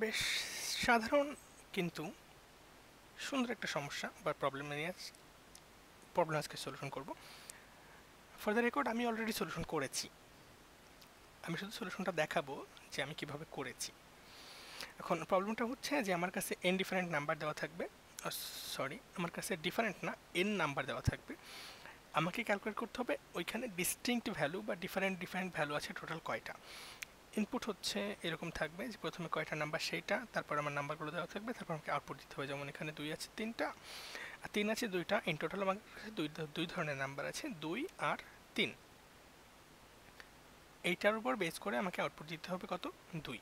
বেশ সাধারণ কিন্তু সুন্দর একটা সমস্যা বা প্রবলেম আজকে সলিউশন করব। ফর দ্য রেকর্ড আমি অলরেডি সলিউশন করেছি, আমি শুধু সলিউশনটা দেখাবো যে আমি কিভাবে করেছি। এখন প্রবলেমটা হচ্ছে যে আমার কাছে এন ডিফারেন্ট নাম্বার দেওয়া থাকবে, সরি আমার কাছে ডিফারেন্ট না এন নাম্বার দেওয়া থাকবে। আমাকে ক্যালকুলেট করতে হবে ওইখানে ডিস্টিংক্ট ভ্যালু বা ডিফারেন্ট ডিফারেন্ট ভ্যালু আছে টোটাল কয়টা। ইনপুট হচ্ছে এরকম থাকবে যে প্রথমে কয়টা নাম্বার সেইটা, তারপর আমার নাম্বারগুলো দেওয়া থাকবে, তারপর আমাকে আউটপুট দিতে হবে। যেমন এখানে 2 আছে 3টা আর 3 আছে 2টা, ইন টোটাল আমার কাছে দুই ধরনের নাম্বার আছে, 2 আর 3। এইটার উপর বেস করে আমাকে আউটপুট দিতে হবে কত, 2।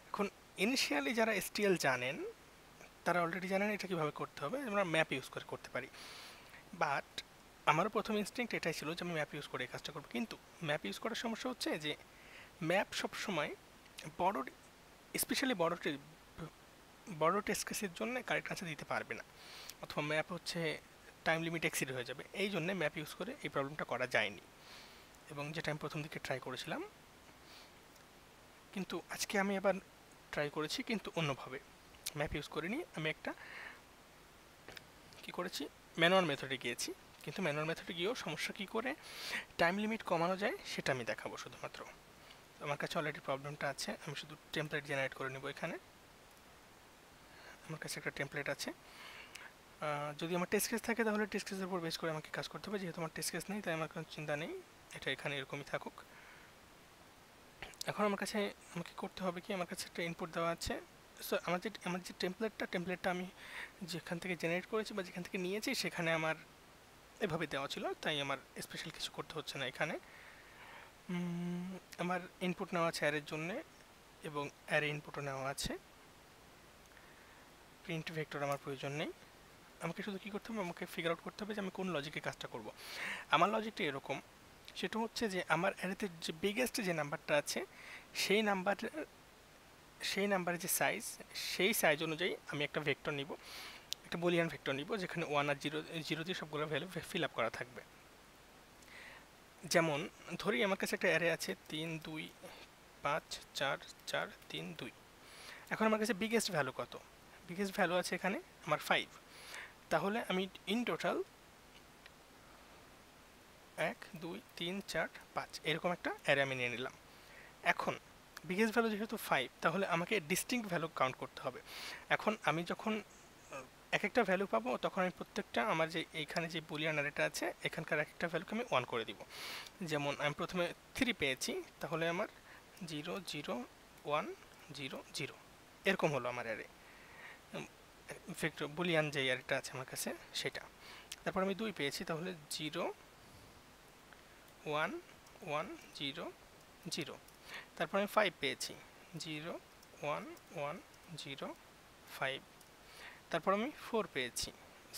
এখন ইনিশিয়ালি যারা এসটিএল জানেন তারা অলরেডি জানেন এটা কিভাবে করতে হবে, আমরা ম্যাপ ইউজ করে করতে পারি। বাট আমারও প্রথম ইনস্টিংক্ট এটাই ছিল যে আমি ম্যাপ ইউজ করে এই কাজটা করবো, কিন্তু ম্যাপ ইউজ করার সমস্যা হচ্ছে যে ম্যাপ সবসময় বড়, স্পেশালি বড় টেস্ট কেসের জন্য কারেক্ট আনসার দিতে পারবে না, অথবা ম্যাপ হচ্ছে টাইম লিমিট এক্সিড হয়ে যাবে। এই জন্য ম্যাপ ইউজ করে এই প্রবলেমটা করা যায়নি, এবং যেটা আমি প্রথম দিকে ট্রাই করেছিলাম। কিন্তু আজকে আমি আবার ট্রাই করেছি, কিন্তু অন্যভাবে ম্যাপ ইউজ করিনি। আমি একটা কি করেছি, ম্যানুয়াল মেথডে গিয়েছি। কিন্তু ম্যানুয়াল মেথডে গিয়েও সমস্যা কী করে টাইম লিমিট কমানো যায় সেটা আমি দেখাবো শুধুমাত্র। আমার কাছে অলরেডি প্রবলেমটা আছে, আমি শুধু টেমপ্লেট জেনারেট করে নেব। এখানে আমার কাছে একটা টেমপ্লেট আছে। যদি আমার টেস্ট কেস থাকে তাহলে টেস্ট কেসের উপর বেস করে আমাকে কাজ করতে হবে, যেহেতু আমার টেস্ট কেস নেই তাই আমার কোনো চিন্তা নেই, এটা এখানে এরকমই থাকুক। এখন আমাকে করতে হবে কি, আমার কাছে একটা ইনপুট দেওয়া আছে। সো আমার যে টেমপ্লেটটা আমি যেখান থেকে জেনারেট করেছি বা যেখান থেকে নিয়েছি সেখানে আমার এভাবে দেওয়া ছিল, তাই আমার স্পেশাল কিছু করতে হচ্ছে না। এখানে আমার ইনপুট নেওয়া আছে অ্যারের জন্যে, এবং অ্যারে ইনপুটও নেওয়া আছে। প্রিন্ট ভেক্টর আমার প্রয়োজন নেই। আমাকে শুধু কী করতে হবে, আমাকে ফিগার আউট করতে হবে যে আমি কোন লজিকে কাজটা করব। আমার লজিকটা এরকম, সেটা হচ্ছে যে আমার অ্যারেতে যে বিগেস্ট যে নাম্বারটা আছে সেই নাম্বার সেই নাম্বারের যে সাইজ, সেই সাইজ অনুযায়ী আমি একটা ভেক্টর নিব, একটা বুলিয়ান ভেক্টর নিব, যেখানে 1 আর 0 দিয়ে সবগুলো ভ্যালু ফিল আপ করা থাকবে। যেমন ধরি আমার কাছে একটা অ্যারে আছে 3 2 5 4 4 3 2। এখন আমার কাছে বিগেস্ট ভ্যালু কত, বিগেস্ট ভ্যালু আছে এখানে আমার 5। তাহলে আমি ইন টোটাল 1 2 3 4 5 এরকম একটা অ্যারে আমি নিয়ে নিলাম। এখন বিগেস্ট ভ্যালু যেহেতু 5, তাহলে আমাকে ডিস্টিংক্ট ভ্যালু কাউন্ট করতে হবে। এখন আমি যখন এক একটা ভ্যালু পাবো তখন আমি প্রত্যেকটা আমার যে এইখানে যে বুলিয়ান অ্যারেটা আছে এখানকার এক একটা ভ্যালুকে আমি 1 করে দিব। যেমন আমি প্রথমে 3 পেয়েছি, তাহলে আমার 0 0 1 0 0 এরকম হলো আমার অ্যারে, ভেক্টর বুলিয়ান যে অ্যারেটা আছে আমার কাছে সেটা। তারপর আমি 2 পেয়েছি, তাহলে 0 1 1 0 0। তারপর আমি 5 পেয়েছি, 0 1 1 0 5। তারপর আমি 4 পেয়েছি,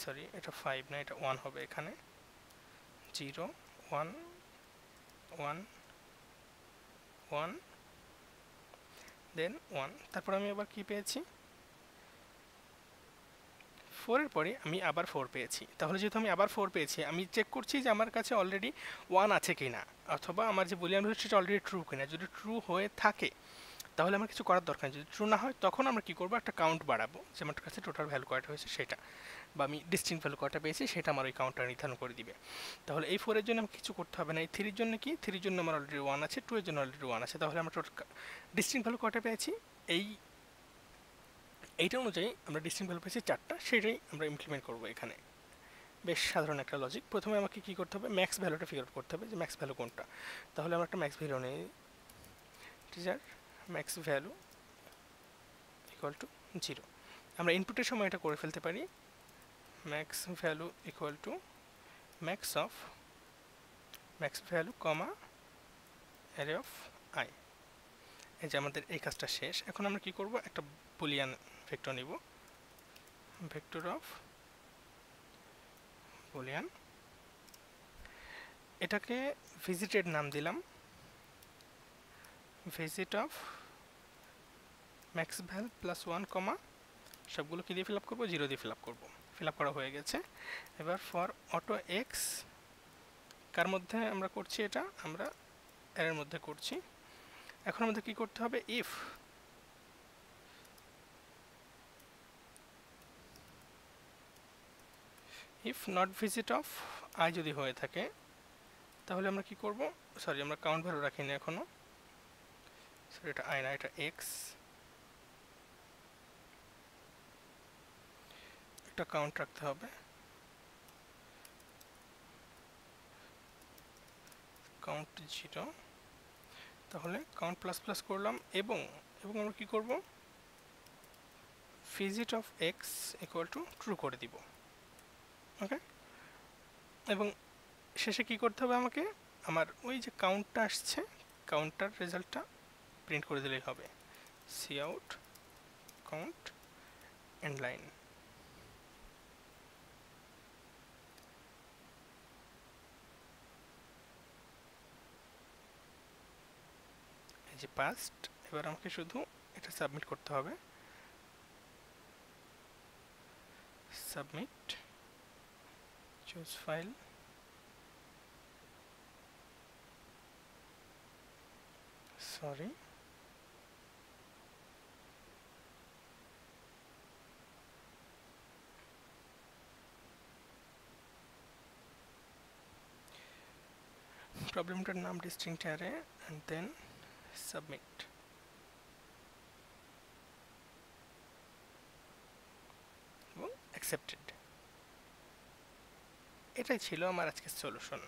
সরি এটা 5 না, এটা 1 হবে এখানে, 0 1 1 1 দেন 1। তারপর আমি আবার কি পেয়েছি, 4 এর পরে আমি আবার 4 পেয়েছি। তাহলে যেহেতু আমি আবার 4 পেয়েছি, আমি চেক করছি যে আমার কাছে অলরেডি 1 আছে কিনা, অথবা আমার যে বুলিয়ান ভ্যালু সেটা অলরেডি ট্রু কিনা। যদি ট্রু হয়ে থাকে তাহলে আমার কিছু করার দরকার নেই। যদি ট্রু না হয় তখন আমরা কি করব, একটা কাউন্ট বাড়াবো যে আমার কাছে টোটাল ভ্যালু কয়টা হয়েছে সেটা, বা আমি ডিস্টিংক্ট ভ্যালু কয়টা পেয়েছি সেটা আমার ওই কাউন্টটা নির্ধারণ করে দিবে। তাহলে এই 4 এর জন্য আমাকে কিছু করতে হবে না। এই 3 এর জন্য কি, 3 এর জন্য আমার অলরেডি 1 আছে, 2 এর জন্য অলরেডি 1 আছে। তাহলে আমরা টোটাল ডিস্টিংক্ট ভ্যালু কয়টা পেয়েছি, এই এইটা অনুযায়ী আমরা ডিস্টিংক্ট ভ্যালু পেয়েছি 4টা, সেটাই আমরা ইমপ্লিমেন্ট করব এখানে। বেশ সাধারণ একটা লজিক। প্রথমে আমাকে কি করতে হবে, ম্যাক্স ভ্যালুটা ফিগার আউট করতে হবে যে ম্যাক্স ভ্যালু কোনটা। তাহলে আমরা একটা ম্যাক্স ভ্যালু নেই, teacher max value equal to 0। আমরা ইনপুটের সময় এটা করে ফেলতে পারি, max value equal to max value comma array of I. এই যে আমাদের এই কাজটা শেষ। এখন আমরা কি করব, একটা বুলিয়ান ভেক্টর নিব, ভেক্টর অফ বুলিয়ান, এটাকে ভিজিটেড নাম দিলাম, visit of max val plus 1 কমা সবগুলো কি দিয়ে ফিল আপ করবো, 0 দিয়ে ফিল আপ করবো। ফিল আপ করা হয়ে গেছে। এবার ফর অটো এক্স কার মধ্যে আমরা করছি, এটা আমরা এর মধ্যে করছি। এখন আমাদের কি করতে হবে, if if not visit of I যদি হয়ে থাকে তাহলে আমরা কি করব, সরি আমরা কাউন্ট ভ্যালু রাখিনি এখনো, সরি এটা আই না, এটা এক্স, একটা কাউন্ট রাখতে হবে, কাউন্ট 0, তাহলে কাউন্ট প্লাস প্লাস করলাম এবং এবং আমরা কি করব, visit of x equal to true করে দিব। ওকে, এবং শেষে কি করতে হবে আমাকে, আমার ওই যে কাউন্টটা আসছে কাউন্টার রেজাল্টটা প্রিন্ট করে দিলেই হবে, c out count end line. এই যে পাস্ট, এবার আমাকে শুধু এটা সাবমিট করতে হবে, সাবমিট, চুজ ফাইল, সরি প্রবলেমটার নাম distinct array and then submit, এবং অ্যাকসেপ্টেড। এটাই ছিল আমার আজকের সলিউশন।